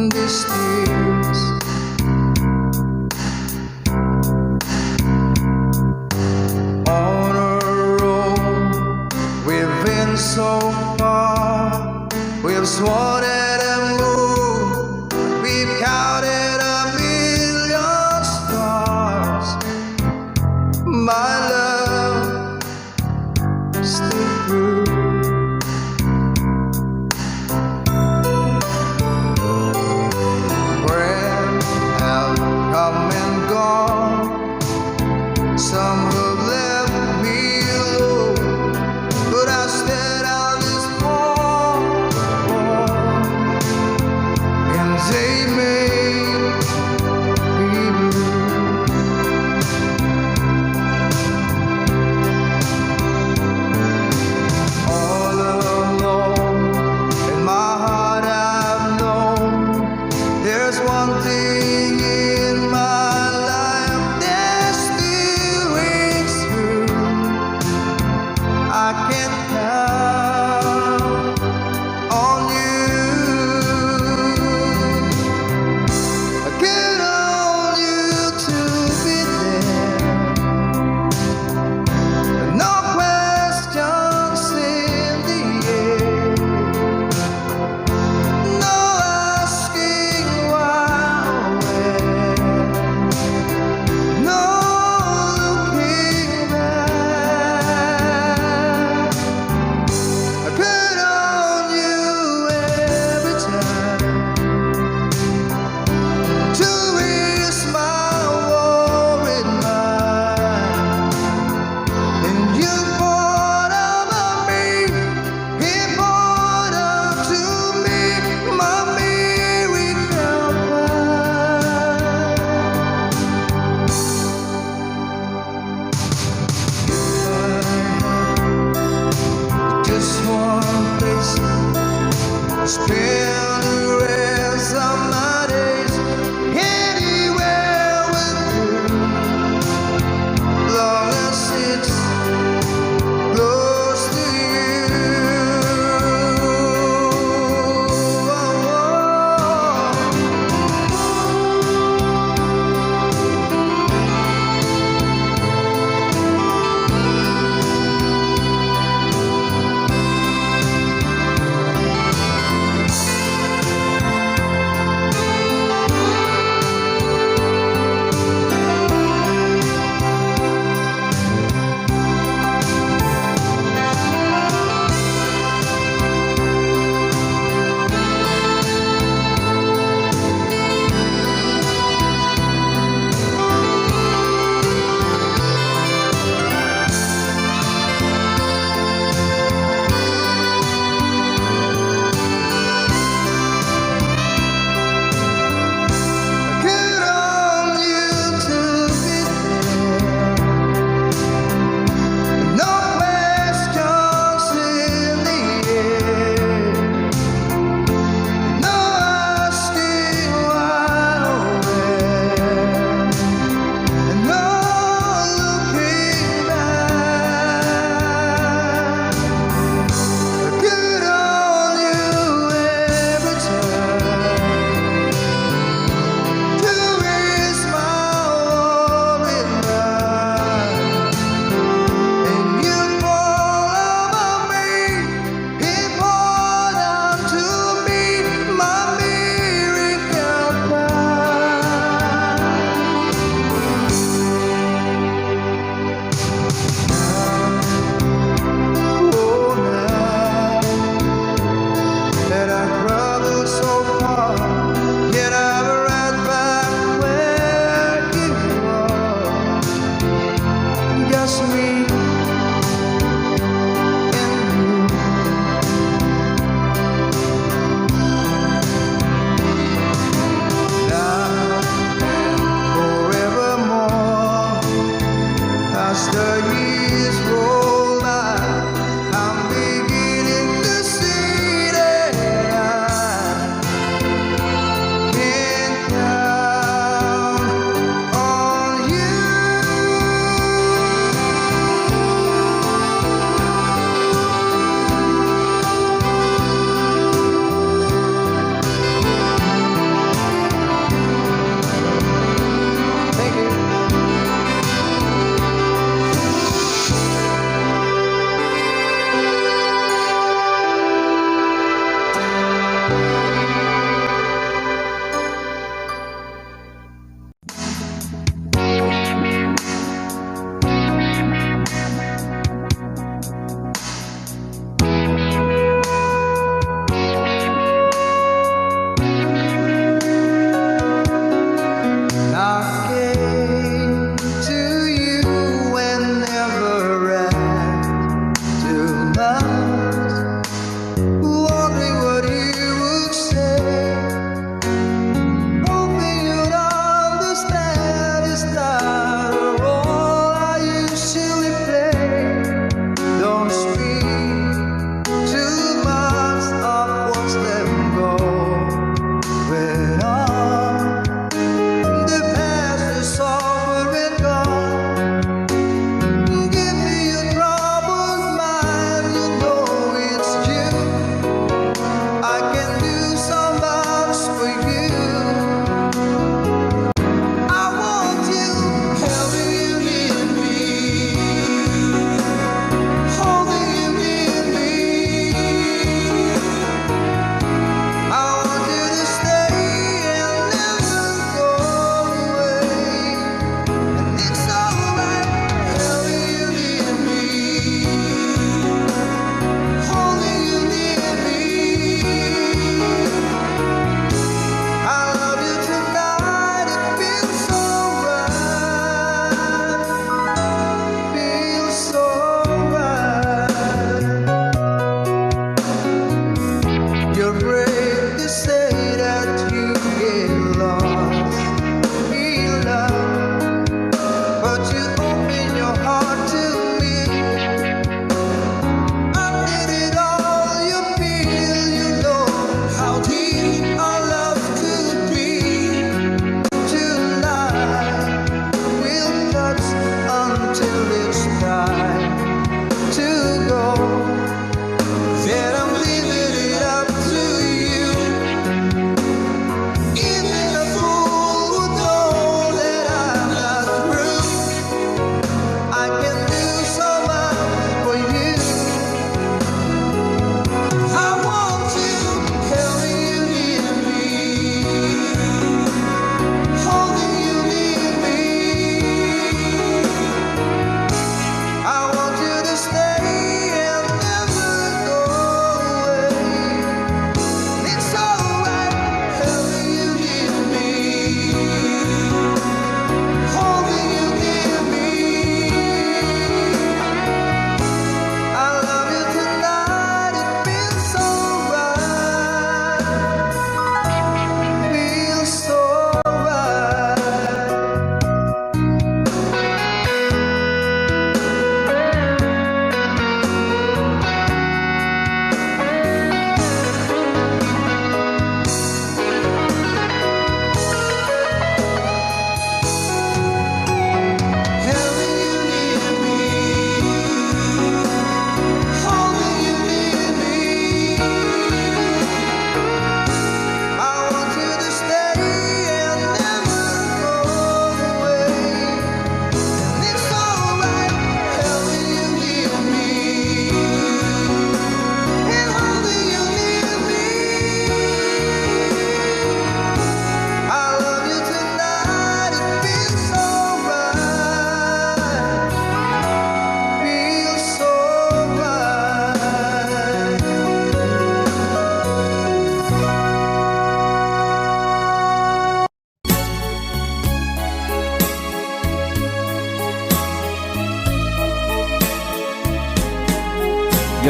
these tears. On a road we've been so far, we've sworn at a moon, we've counted a million stars. My love, stay true.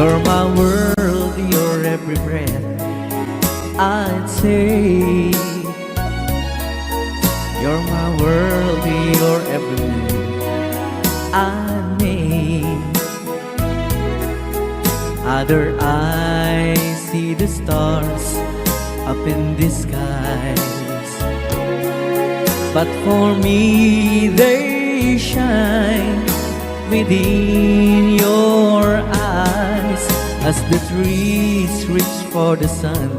You're my world, you're every breath I'd say. You're my world, you're every move I make. Other eyes see the stars up in the skies, but for me they shine within your eyes, as the trees reach for the sun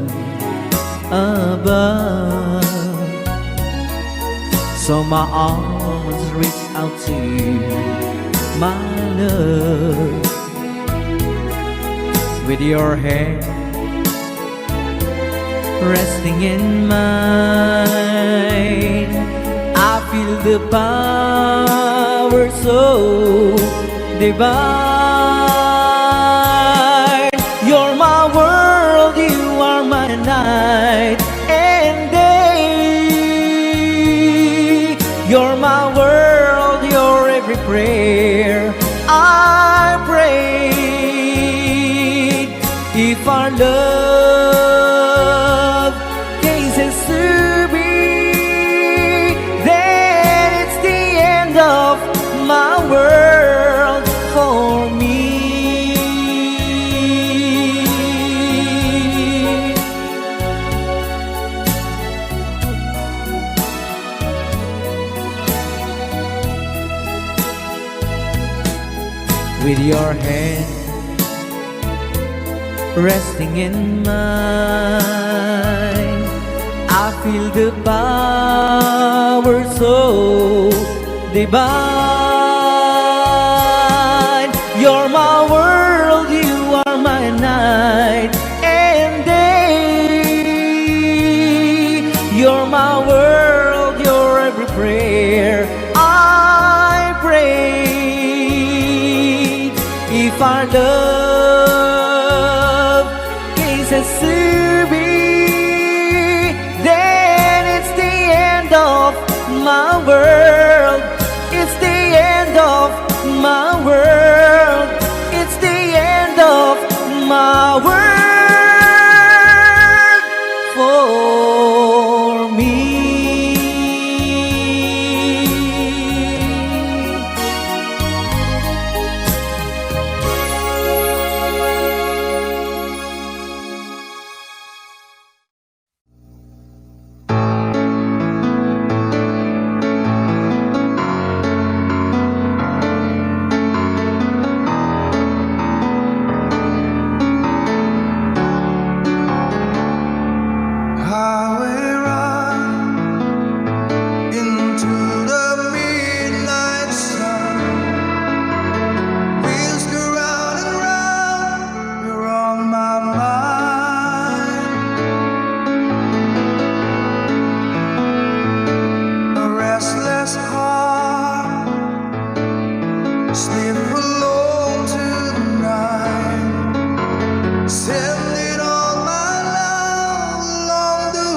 above. So my arms reach out to you, my love. With your hand resting in mine, I feel the power so divine. You're my world, you are my night and day. You're my world, you're every prayer I pray. If our love cases to be, then it's the end of my world for me. With your hand resting in mine, I feel the power so divine. You're my world, you are my night and day. You're my world, you're every prayer I pray. If our love cases to be, then it's the end of my world. It's the end of my world. It's the end of my world for me. Sending all my love along the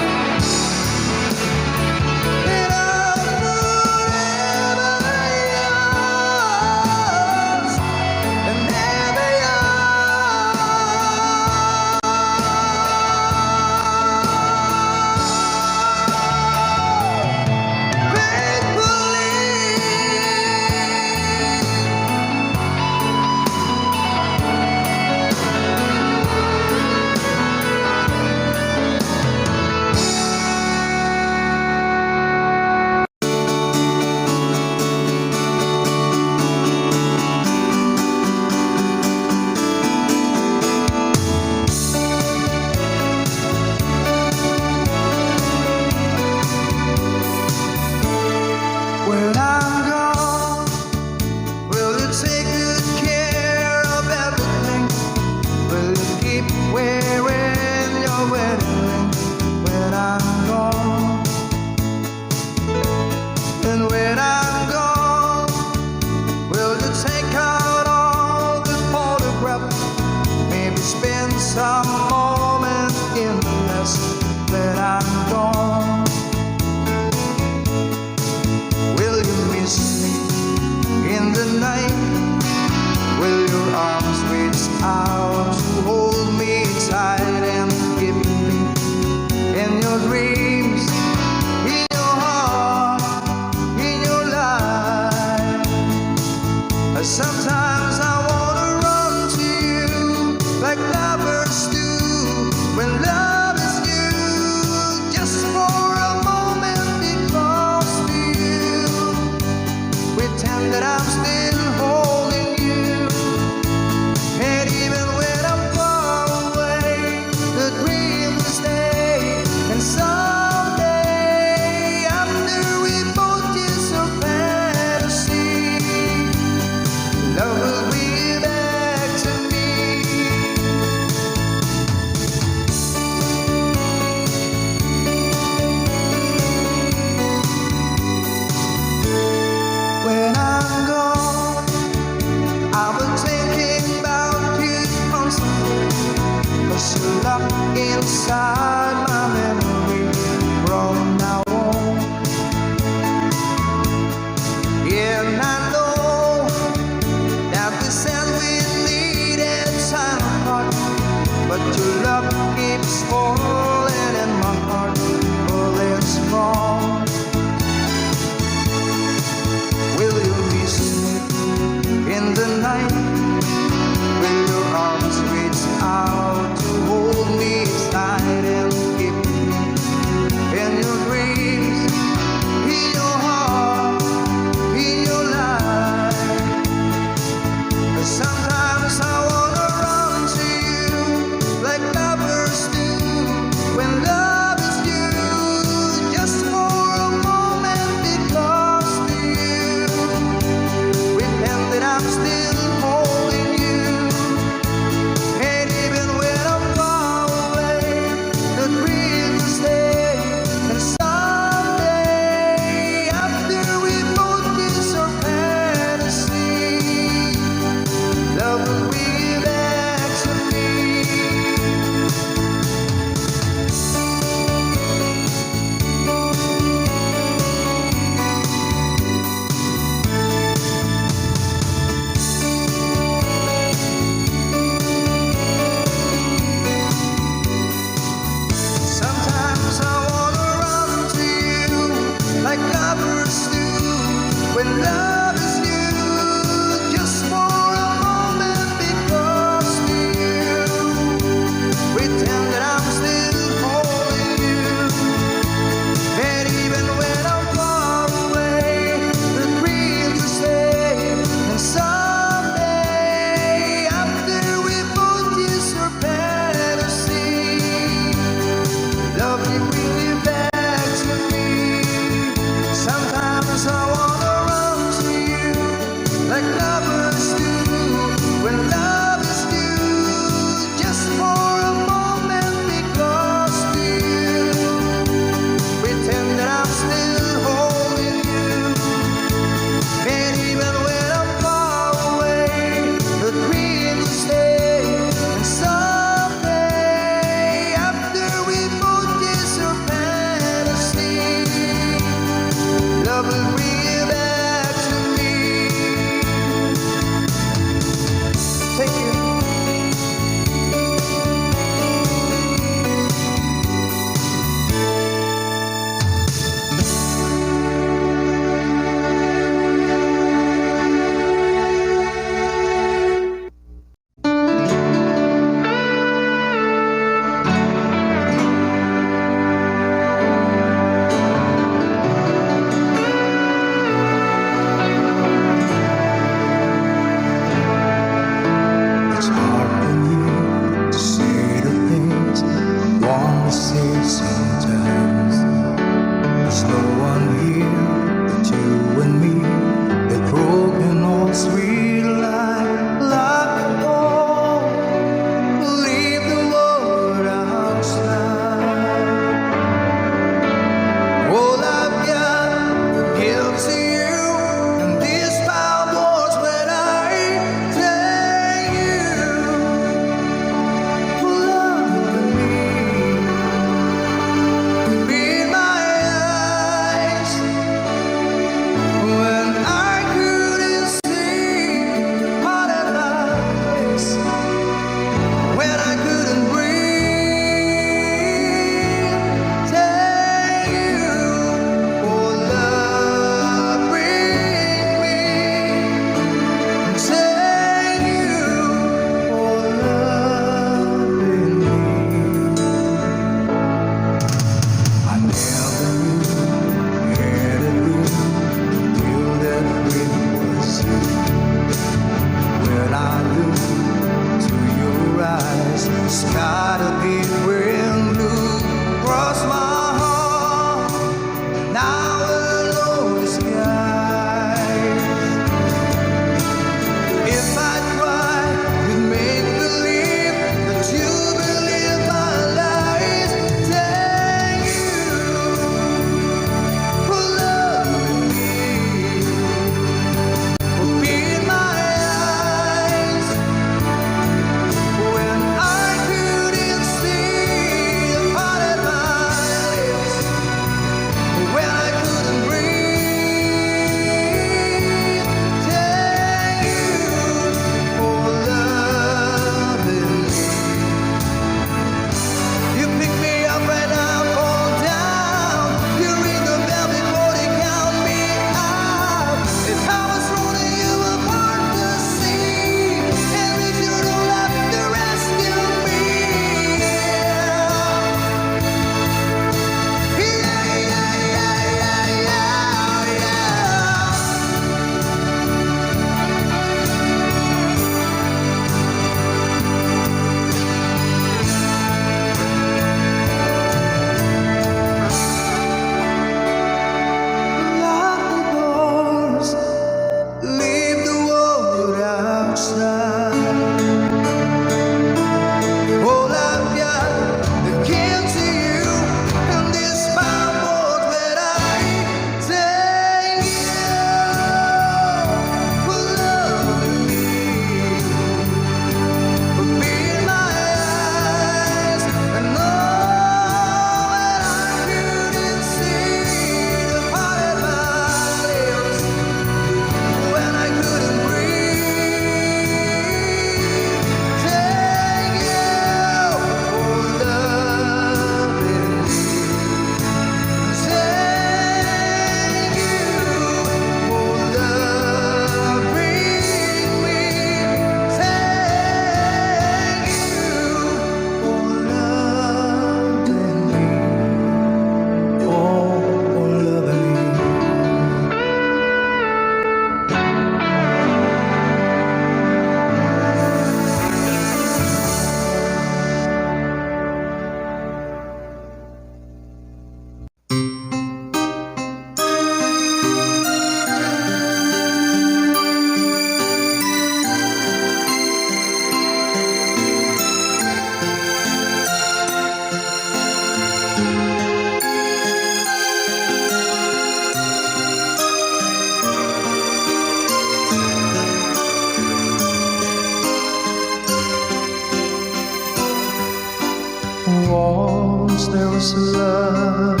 love.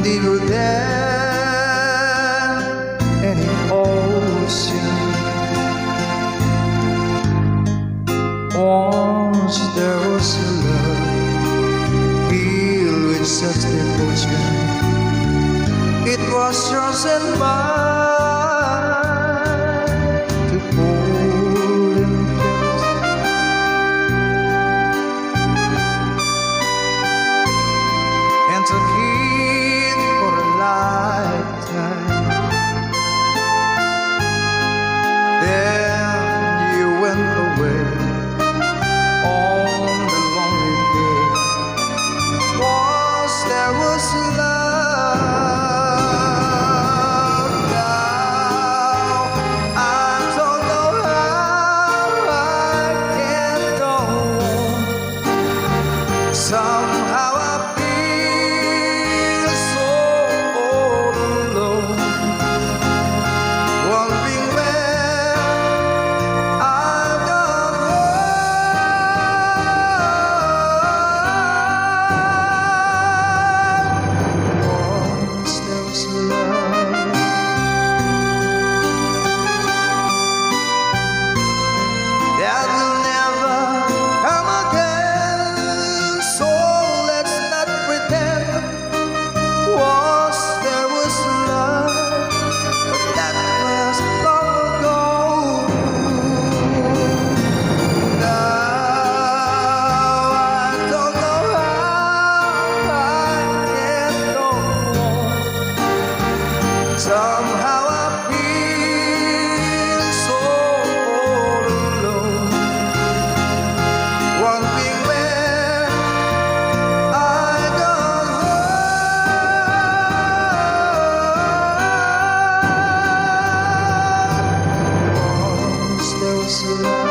Deeper than any ocean. Once there was a love filled with such devotion. It was yours and mine to hold and kiss. And to keep for a lifetime. Then you went away on the lonely day. Once there was love. Now I don't know how I can go on. Somehow I feel so all alone, wondering where I've gone wrong. Once there was love that will never come again, so let's not pretend. Once there was love, but that was long ago. Now I don't know how I can go on. Somehow I feel so all alone, wondering where I gone wrong. Once there was love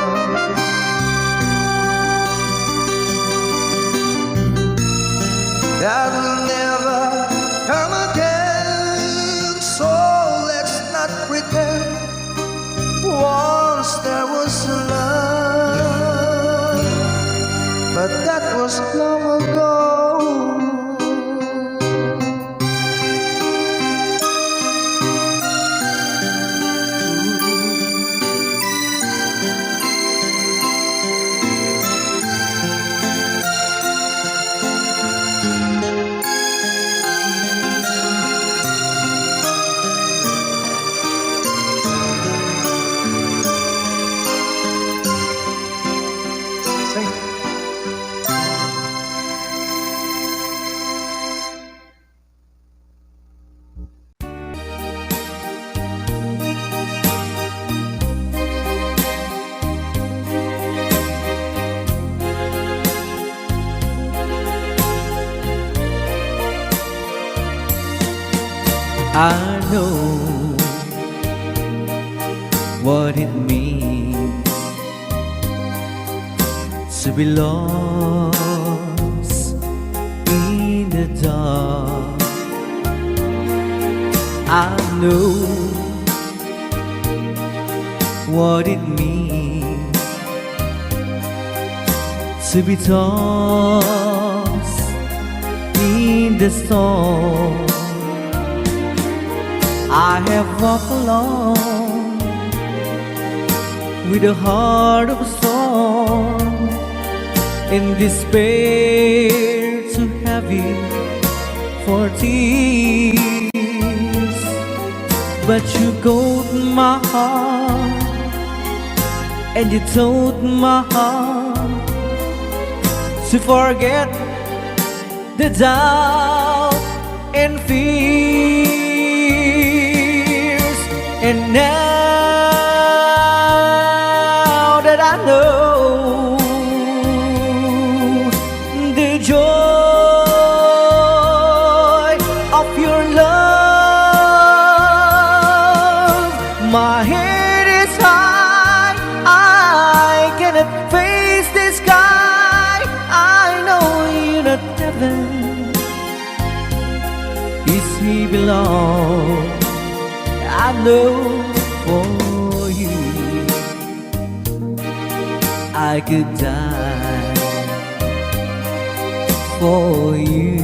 that will never come again, so let's not pretend. Once there was love, but that was long ago. Sing. I know what it means to be lost in the dark. I know what it means to be tossed in the storm. I have walked alone with a heart of stone, in despair too heavy for tears. But you caught my heart and you told my heart to forget the doubt and fears. And now that I know the joy of your love, my head is high, I cannot face the sky. I know you're not heaven, peace we belong. I know for you I could die for you.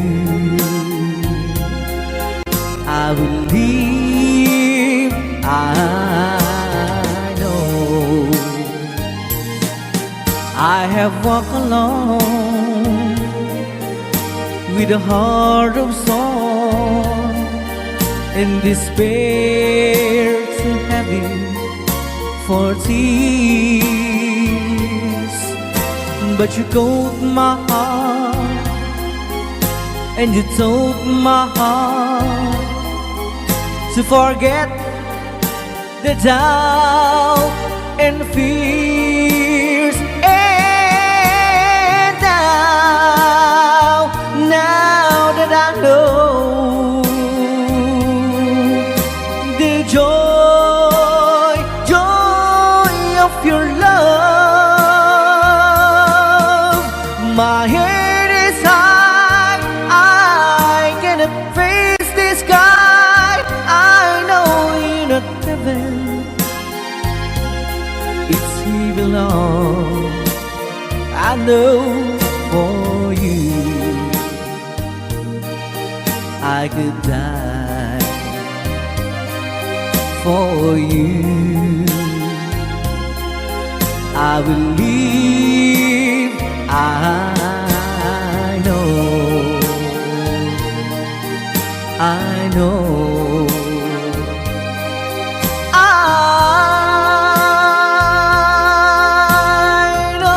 I will leave, I know. I have walked alone with a heart of song and despair too heavy for tears. But you caught my heart and you told my heart to forget the doubt and fears. And now that I know the joy of your love, my head is high, I cannot face the sky. I know you're not heaven, it's here alone. I know for you I could die for you. I will leave, I know, I know, I know.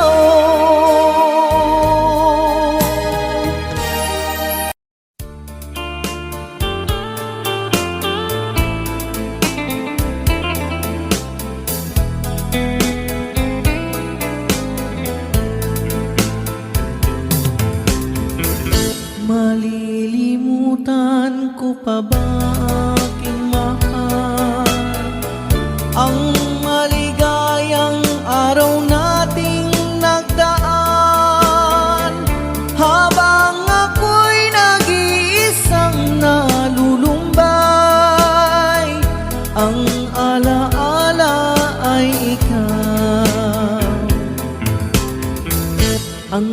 Malilimutan ko pa ba aking mahal ang maligayang araw nating nagdaan, habang ako'y nag-iisang nalulumbay. Ang alaala ay ikaw, ang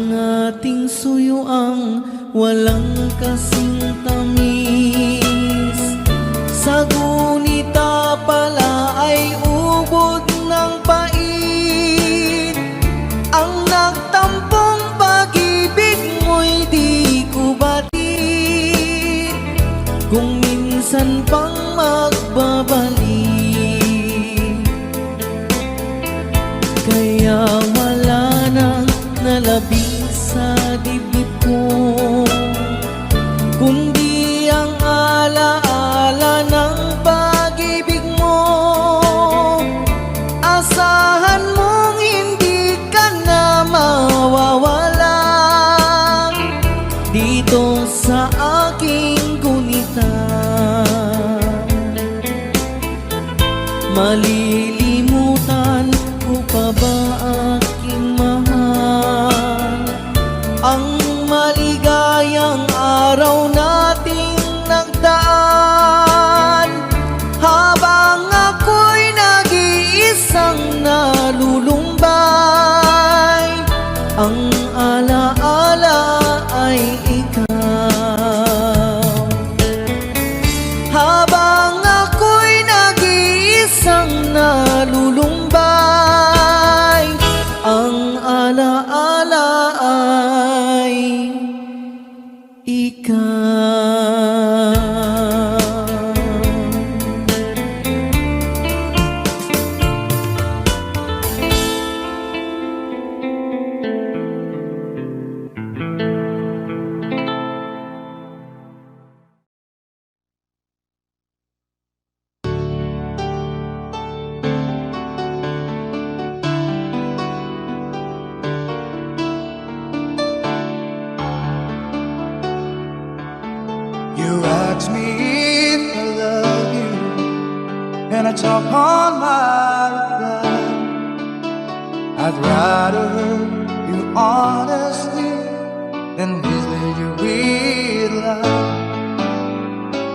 ating suyuang walang kasing tamis. Sa gunita pala ay ubod ng pait. Ang nagtampong pag-ibig mo'y di ko batid, kung minsan pang magbabalik. Kaya wala nang nalabing sa dibdib ko, kundi ang alaala ng pag-ibig mo. Asahan mong hindi ka na mawawalan dito sa aking gunita. Malilimutan ko pa ba aking mahal ang maligayang araw nating nagdaan, habang ako'y nag-iisang nalulumbay. Ang alaala ay ikaw, habang ako'y nag-iisang nalulumbay. Ang alaala ay ikaw. You ask me if I love you, and I talk on my reply. I'd rather hurt you honestly than mislead you with lies.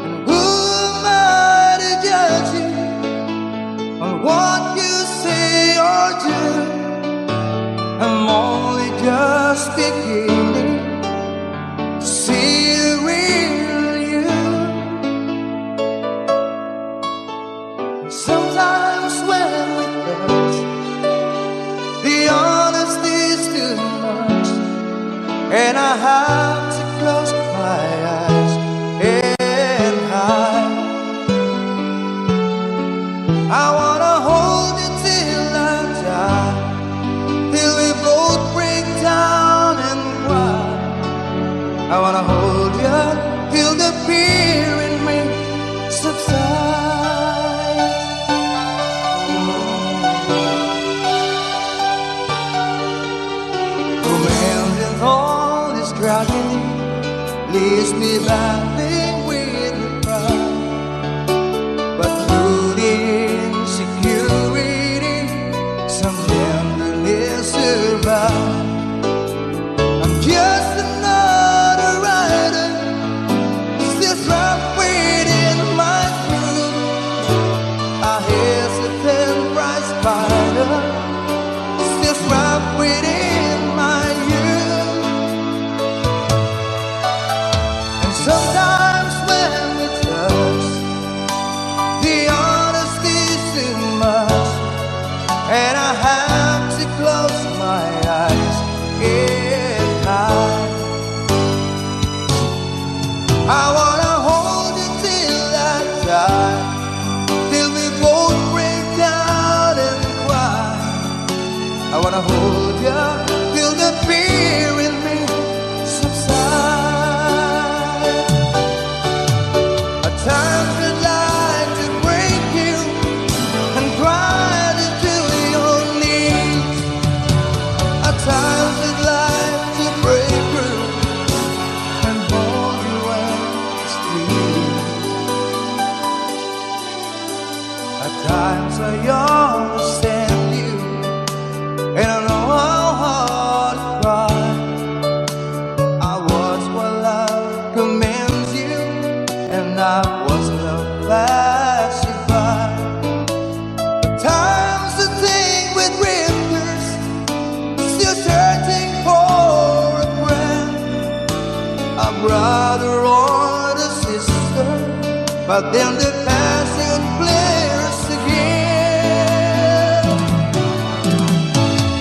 And who am I to judge you on what you say or do? I'm only just beginning have to close my eyes and hide. I wanna hold you till I die, till we both break down and cry. I wanna hold you till the fear in me subsides. Romance and all this tragedy leaves me battling with the pride, but through the insecurity, some tenderness survives. I'm just another rider, still trapped within my crew, a hesitant prize fighter, still trapped within my youth. And sometimes when we touch, the honesty's too much, and I have to close my eyes and hide. I wanna hold you till I die, till we both break down and cry. I wanna hold you till the fear in me subsides. At times I'd like to break you and cry into your knees. At times I'd like to break through and hold you and squeeze. At times I understand you, and I know how hard to cry. I was what love commands you, and I was love pacified. But times to think with drifters, still searching for a friend, a brother or a sister, but then the passion flares again.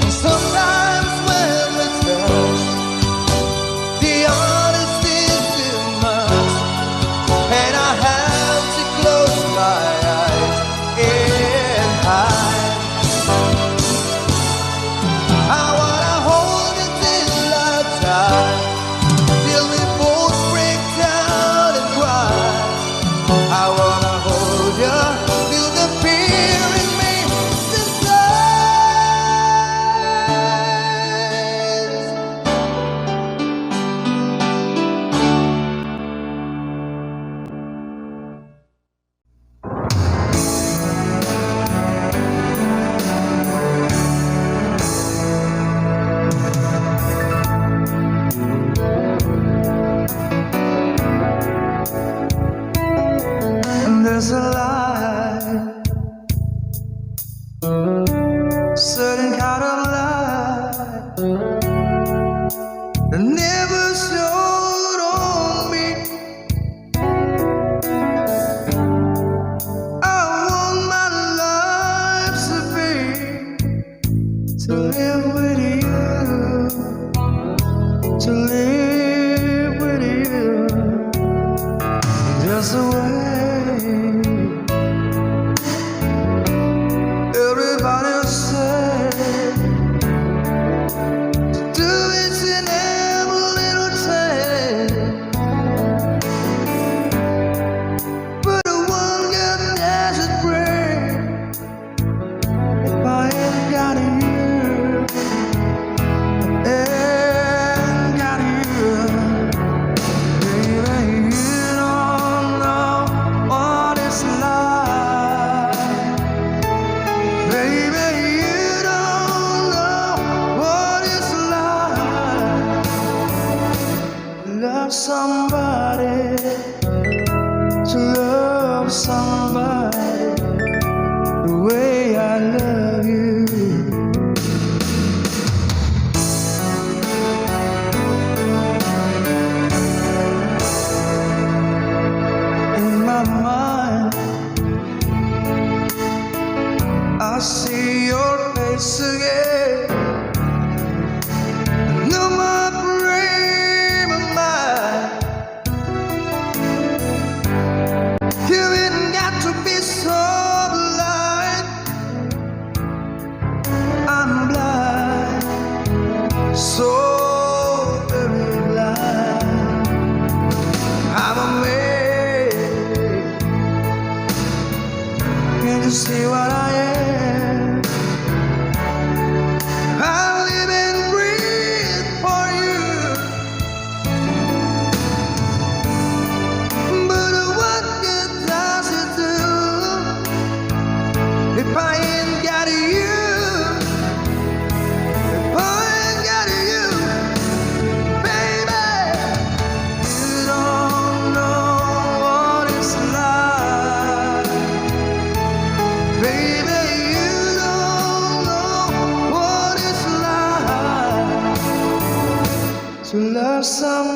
And sometimes when we touch, the honesty's too much, and I have to close my eyes and hide. I wanna hold you till I die, till we both break down and cry. I wanna hold you till the fear in me subsides. And there's a light, certain kind of light that never showed on me. I want my life to be, to live with you, to live with you, just the way everybody said to do it in every little thing. But the one got desert brain if I ain't got you, ain't got you. Baby, you don't know what it's like. Baby, you don't know what it's like. Love somebody, to love somebody the way I love you. In my mind, I see your face again. I know my brain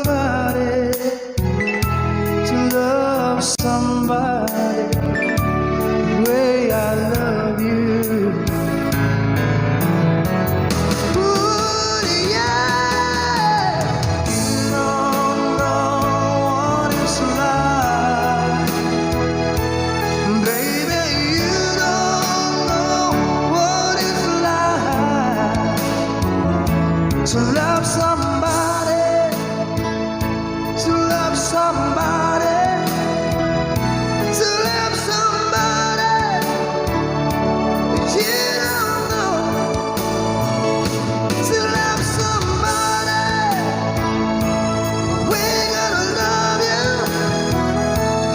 somebody, to love somebody the way I love you. Ooh, yeah. You don't know what it's like, baby. You don't know what it's like to love somebody, to love somebody, to love somebody. You don't know, to love somebody. We're gonna love you.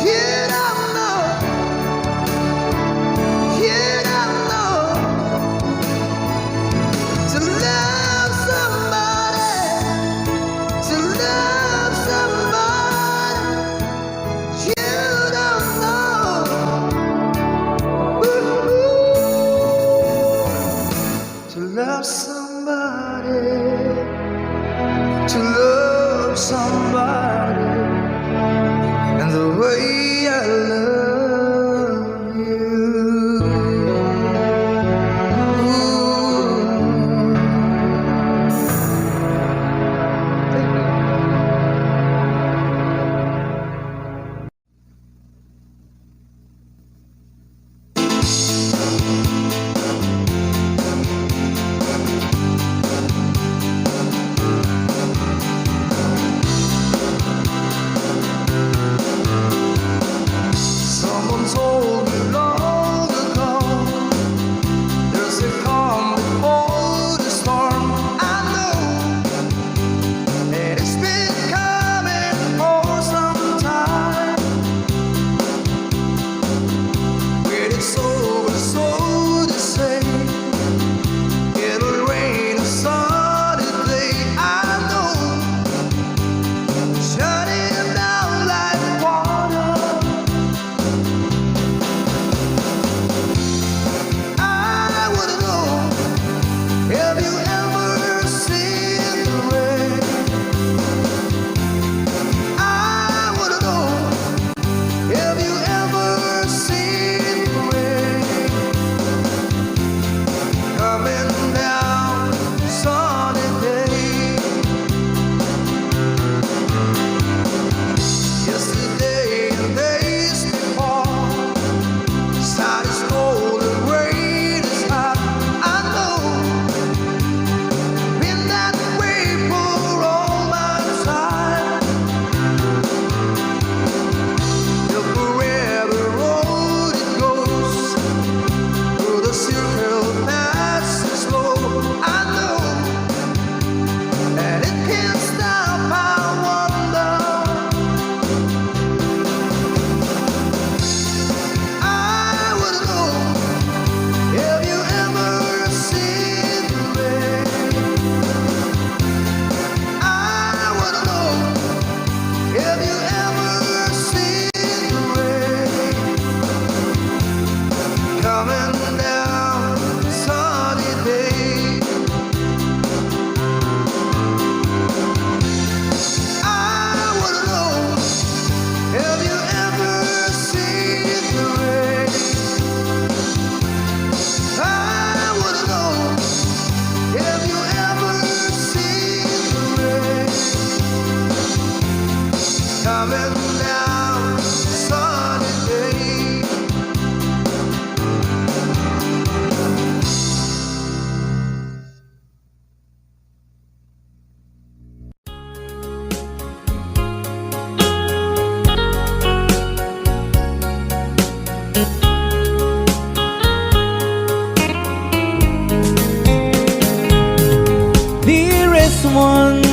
You don't know, you don't know, to love somebody, to love somebody. You don't know. Ooh, to love somebody, to love somebody, and the way I love you. Someone told me long ago, there's a calm before the storm. I know, and it's been coming for some time. When it's over, so to say, it'll rain a sunny day. I know, shutting down like water. I wanna know, have you ever seen the rain? I wanna know, have you ever seen the rain coming down sunny day? Yesterday and days before, sun is cold and rain is hot. I know, been that way for all my time. The forever road it goes, through the circle passes slow. I know, and it can't stop. I wonder, I wanna know, have you ever seen the rain? I wanna know, have you ever seen the rain coming down sunny day? I wanna know, have you ever seen the rain? I wanna know, have you ever seen the rain coming down sunny day? Dearest one,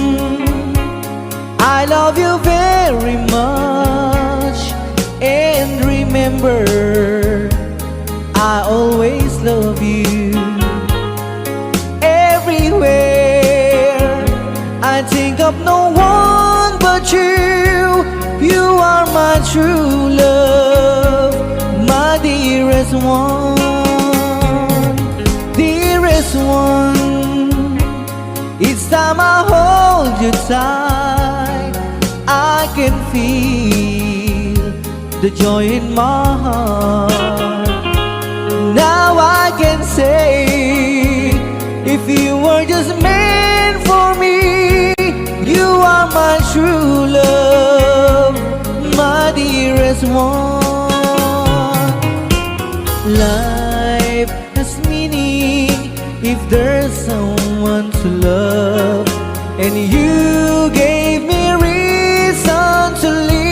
I love you very much. And remember, I always love you. Everywhere I think of no one but you. You are my true love, my dearest one. Dearest one, it's time I hold you tight. can feel the joy in my heart. Now I can say, if you were just meant for me, you are my true love, my dearest one. Life has meaning if there's someone to love, and you gave me reason to live.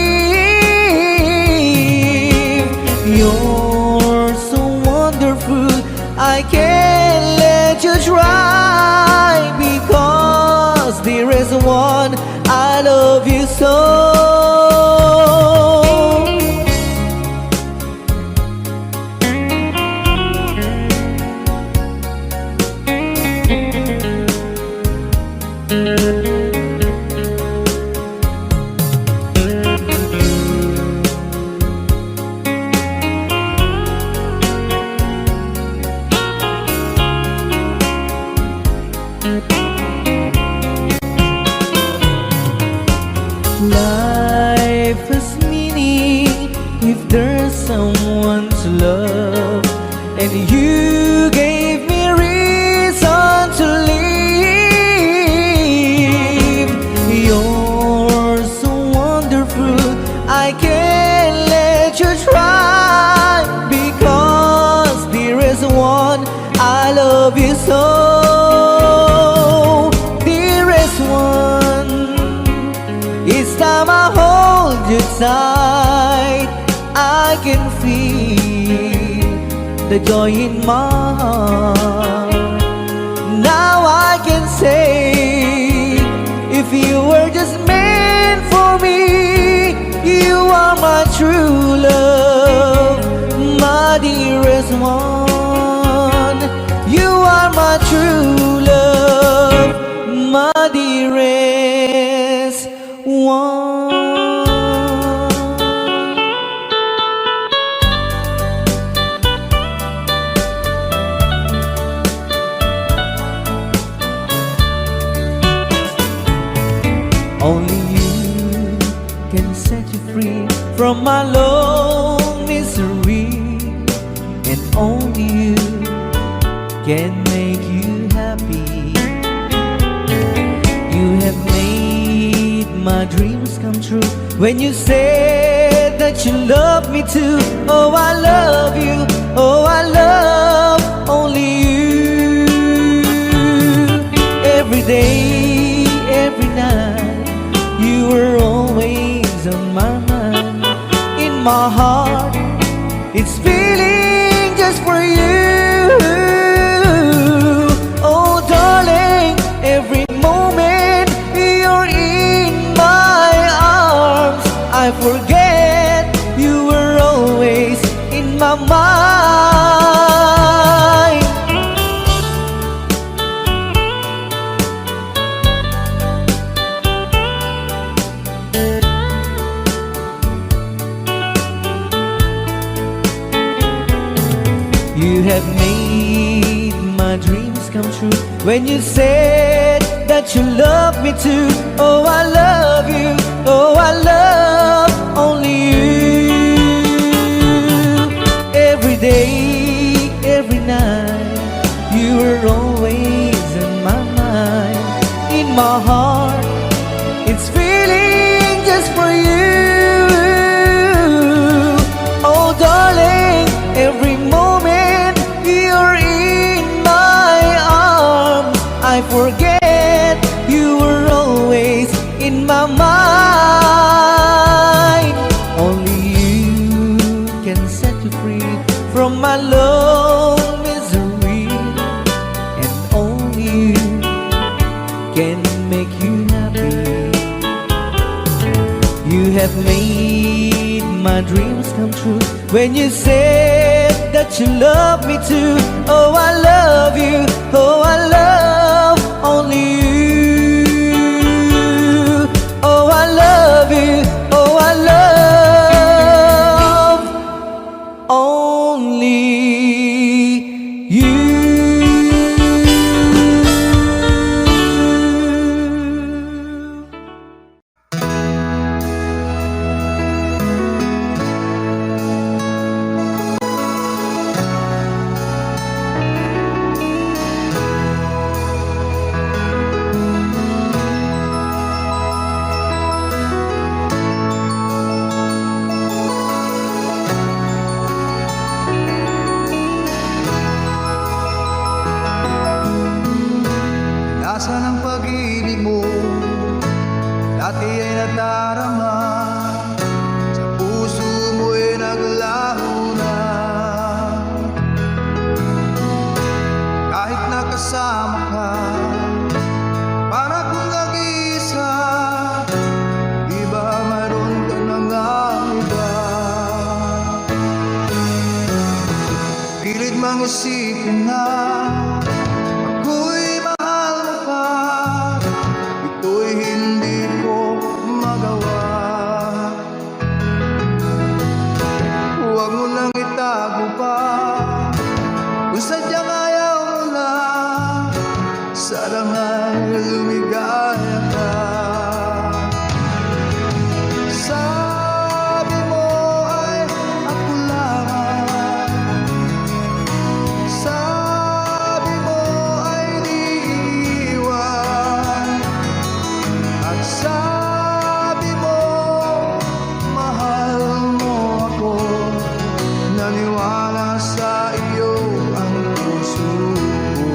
You're so wonderful, I can't let you try, because there is one, I love you so. Life has meaning if there's someone to love, and you gave me reason to live. You're so wonderful, I can't let you try, because there is one, I love you so. There is one, each time I hold you tight, I can feel the joy in my heart. Now I can say, if you were just meant for me, you are my true love, my dearest one. You are my true love, my dearest one. Only you can set you free from my long misery, and only you can make you happy. You have made my dreams come true when you said that you love me too. Oh, I love you, oh, I love only you. Every day, every night, you were always on my mind. In my heart, it's feeling just for you. Oh, darling, every moment you're in my arms, I forget you were always in my mind. You have made my dreams come true when you said that you love me too. Oh, I love you, oh, I love only you. Every day, every night, you were always in my mind. In my heart, it's feeling just for you. Oh, darling, every moment you're in my arms, I forget you were always in my mind. Only you can set you free from my long misery, and only you can make you happy. You have made my dreams come true when you said that you love me too. Oh, I love you, oh, I love only you. Oh, I love you, oh, I love only you. nadarama, sa puso mo'y naglaho na. Kahit nakasama ka, para kung nag-iisa, di ba mayroon ka na nga iba? Pilit mang isipin na ako'y mahal mo pa, ito'y hindi ko magawa. Huwag mo nang itago pa, kung sadyang ayaw mo na, sana nga'y lumigaya ka. Sabi mo ay ako lamang, sabi mo ay di iiwan, at sabi mo mahal mo ako. Naniwala sa iyo ang puso ko.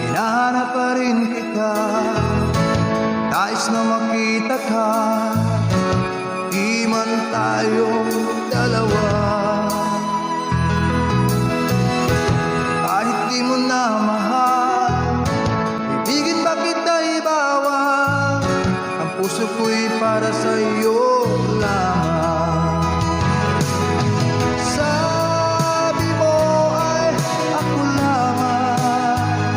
Hinahanap pa rin kita, nais na makita ka, di man tayong dalawa. Kahit di mo na mahal, ibigin ba kita ibawal, ang puso ko'y para sa iyo lamang. Sabi mo ay ako lamang,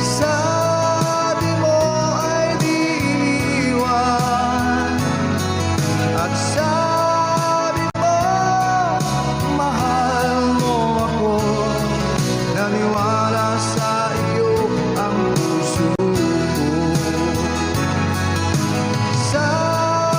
sabi mo ay di iwan, at sabi mo mahal mo ako. Naniwala sa iyo ang puso ko. Sabi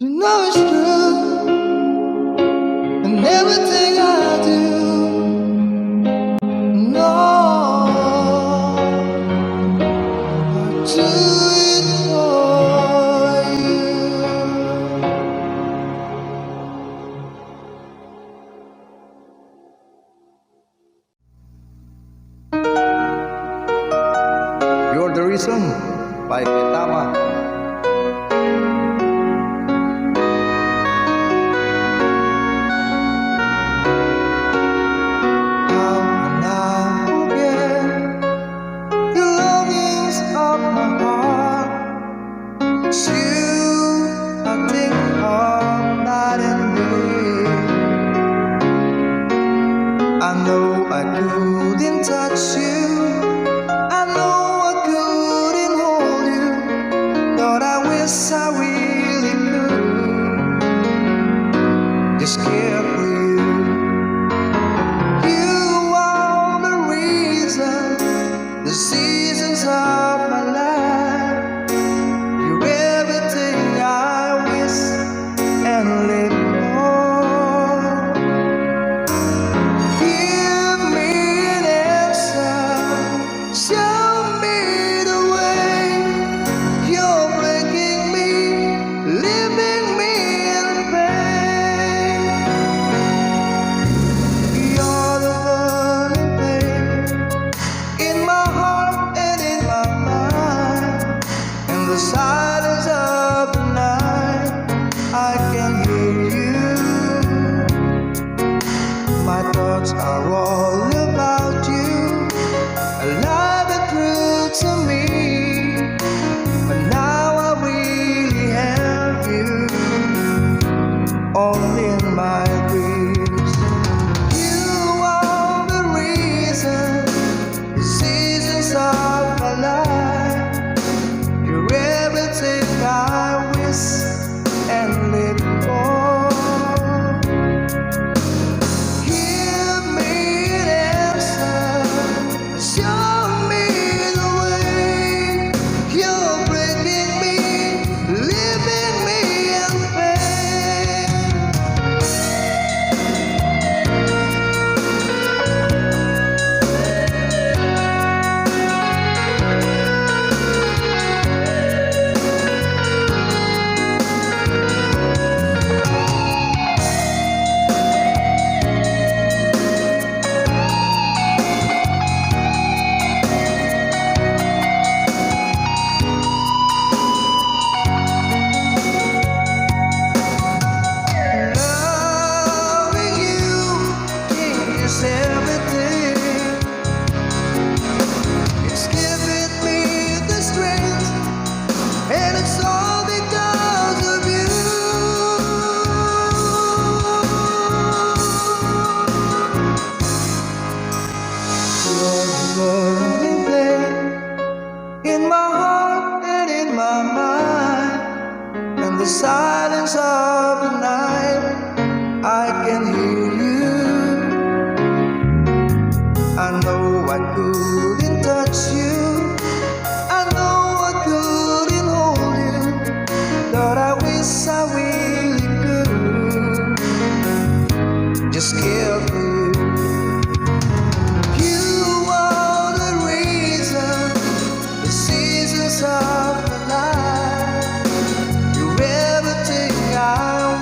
You know it's true, and everything I do, no, I do it for you. You're the Reason by Petama. How can I forget the longings of my heart? It's you I think of night and day. I know I couldn't touch you, I know I couldn't hold you, but I wish I really could. Just care for you. You are the reason, the seasons of my life. You're everything I wish and live for. Give me an answer, show me the way. You're breaking me, leaving me in pain. You're the burning flame in my heart and in my mind. In the silence of the night, I can hear you. My thoughts are all about you, alive and true to me. But now I really have you, all in my dreams. You are the reason, the seasons of my life. You're everything I wish and live for. Give me an answer, show me the way. You're breaking me, leaving me in pain. Loving you is everything. It's giving me the strength, and it's all because of you. You're the burning flame in my heart and in my mind. In the silence of the night, I can hear you. I know I couldn't touch you, I know I couldn't hold you, but I wish I really could. Just care for you. You are the reason, the seasons of my life. You're everything I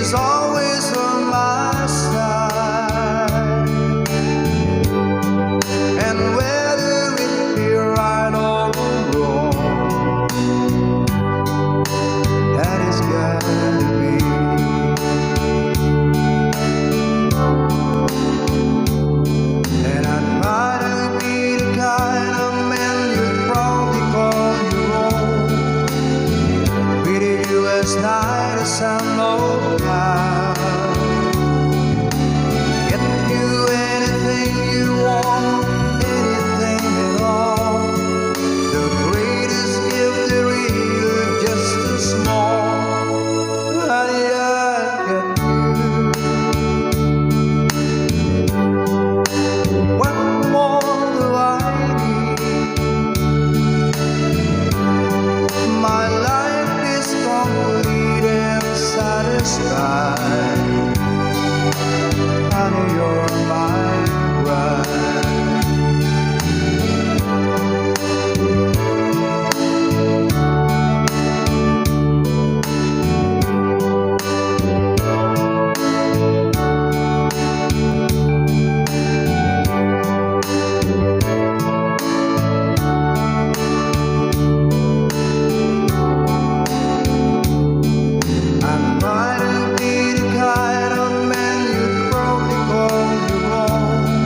is always on my side. And whether it be right or wrong, that is gotta be. And I'd rather be the kind of man you'd probably call your own. Treated you as nice as I know how. Get you anything you want, anything at all. The greatest gift there is just a small. Honey, I got you. What more do I need? My life is complete and satisfied. Honey, you're my bride. I'm trying to be the kind of man you'd probably call your own.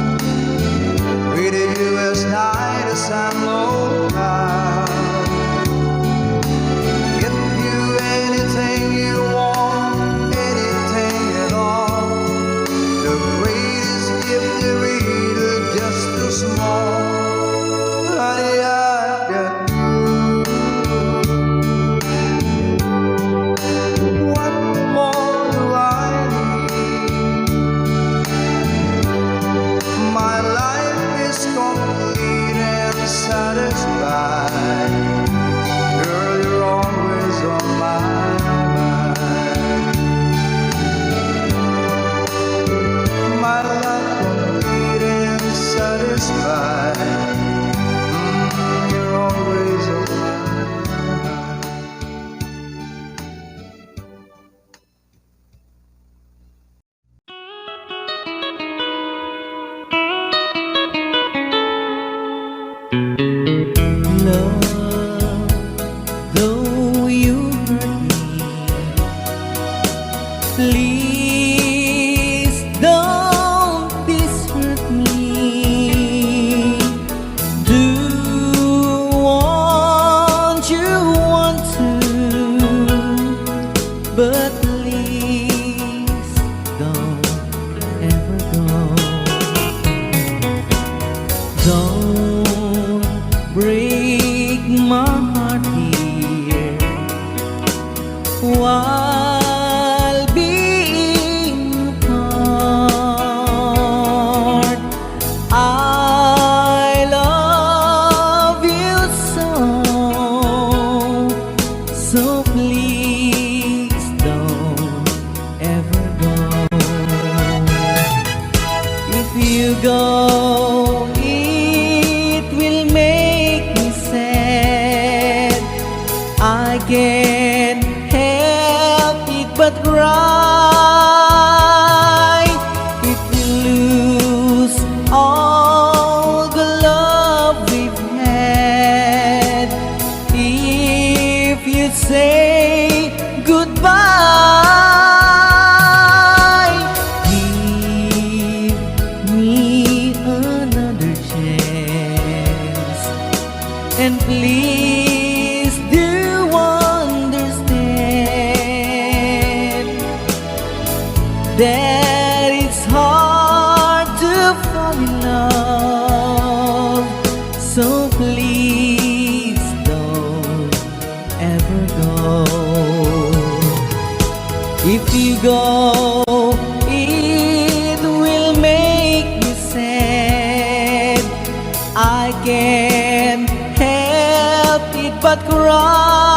Treated you as nice as I know how. Get you anything you want, anything at all. The greatest gift there is just a small. Honey, I got you. What more do I need? My life is complete and satisfied. Girl, you're always on my mind. My life complete and satisfied. You're always on my mind. Love, though you hurt me, please don't desert me. Do want you want to, but please don't ever go. Don't break my heart here while being apart. I love you so please don't ever go. If you go, it will make me sad. I can't help it but cry. If we lose all the love we've had, if you say goodbye, give me another chance, and please do understand that it's hard to fall in love. So please don't ever go. If you go, it will make me sad. I can't help it but cry.